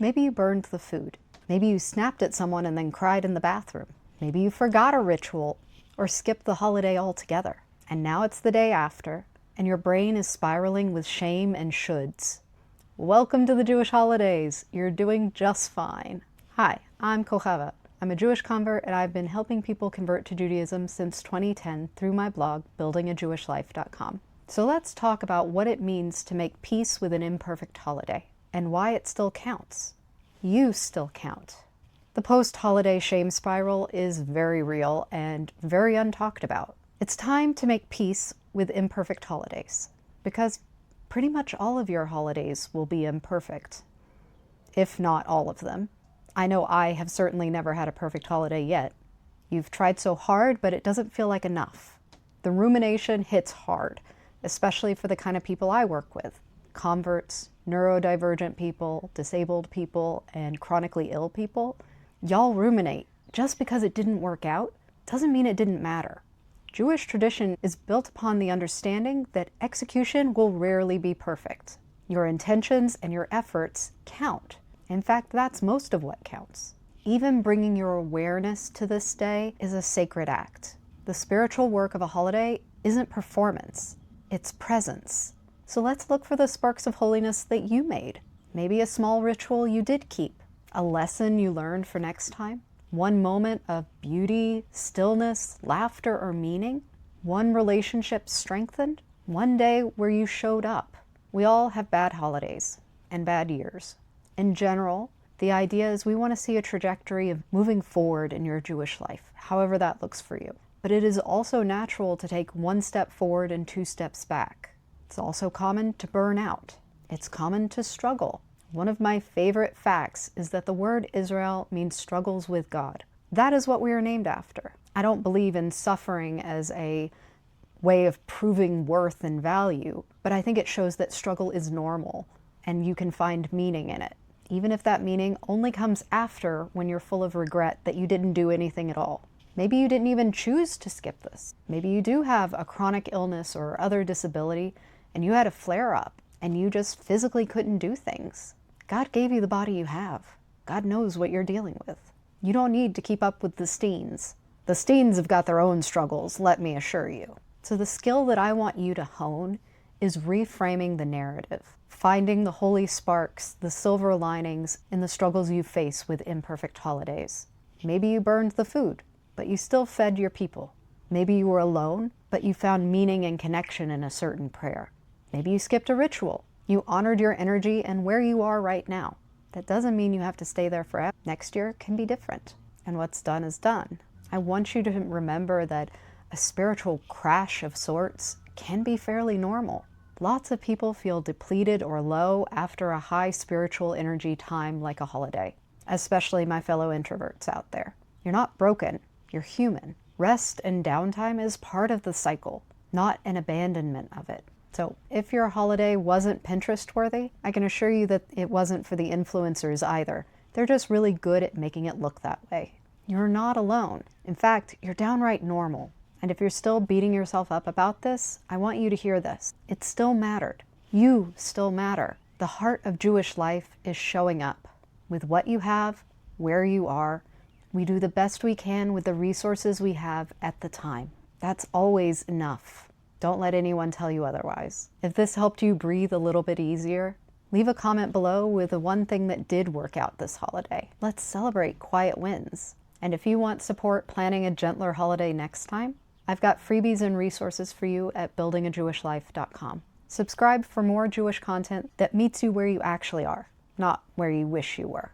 Maybe you burned the food. Maybe you snapped at someone and then cried in the bathroom. Maybe you forgot a ritual or skipped the holiday altogether. And now it's the day after, and your brain is spiraling with shame and shoulds. Welcome to the Jewish holidays. You're doing just fine. Hi, I'm Kochava. I'm a Jewish convert, and I've been helping people convert to Judaism since 2010 through my blog, buildingajewishlife.com. So let's talk about what it means to make peace with an imperfect holiday, and why it still counts. You still count. The post-holiday shame spiral is very real and very untalked about. It's time to make peace with imperfect holidays, because pretty much all of your holidays will be imperfect, if not all of them. I know I have certainly never had a perfect holiday yet. You've tried so hard, but it doesn't feel like enough. The rumination hits hard, especially for the kind of people I work with: converts, neurodivergent people, disabled people, and chronically ill people. Y'all ruminate. Just because it didn't work out doesn't mean it didn't matter. Jewish tradition is built upon the understanding that execution will rarely be perfect. Your intentions and your efforts count. In fact, that's most of what counts. Even bringing your awareness to this day is a sacred act. The spiritual work of a holiday isn't performance, it's presence. So let's look for the sparks of holiness that you made. Maybe a small ritual you did keep, a lesson you learned for next time, one moment of beauty, stillness, laughter, or meaning, one relationship strengthened, one day where you showed up. We all have bad holidays and bad years. In general, the idea is we want to see a trajectory of moving forward in your Jewish life, however that looks for you. But it is also natural to take one step forward and 2 steps back. It's also common to burn out. It's common to struggle. One of my favorite facts is that the word Israel means struggles with God. That is what we are named after. I don't believe in suffering as a way of proving worth and value, but I think it shows that struggle is normal and you can find meaning in it, even if that meaning only comes after, when you're full of regret that you didn't do anything at all. Maybe you didn't even choose to skip this. Maybe you do have a chronic illness or other disability and you had a flare-up and you just physically couldn't do things. God gave you the body you have. God knows what you're dealing with. You don't need to keep up with the Steens. The Steens have got their own struggles, let me assure you. So the skill that I want you to hone is reframing the narrative, finding the holy sparks, the silver linings in the struggles you face with imperfect holidays. Maybe you burned the food, but you still fed your people. Maybe you were alone, but you found meaning and connection in a certain prayer. Maybe you skipped a ritual. You honored your energy and where you are right now. That doesn't mean you have to stay there forever. Next year can be different, and what's done is done. I want you to remember that a spiritual crash of sorts can be fairly normal. Lots of people feel depleted or low after a high spiritual energy time like a holiday, especially my fellow introverts out there. You're not broken, you're human. Rest and downtime is part of the cycle, not an abandonment of it. So if your holiday wasn't Pinterest worthy, I can assure you that it wasn't for the influencers either. They're just really good at making it look that way. You're not alone. In fact, you're downright normal. And if you're still beating yourself up about this, I want you to hear this. It still mattered. You still matter. The heart of Jewish life is showing up with what you have, where you are. We do the best we can with the resources we have at the time. That's always enough. Don't let anyone tell you otherwise. If this helped you breathe a little bit easier, leave a comment below with the one thing that did work out this holiday. Let's celebrate quiet wins. And if you want support planning a gentler holiday next time, I've got freebies and resources for you at buildingajewishlife.com. Subscribe for more Jewish content that meets you where you actually are, not where you wish you were.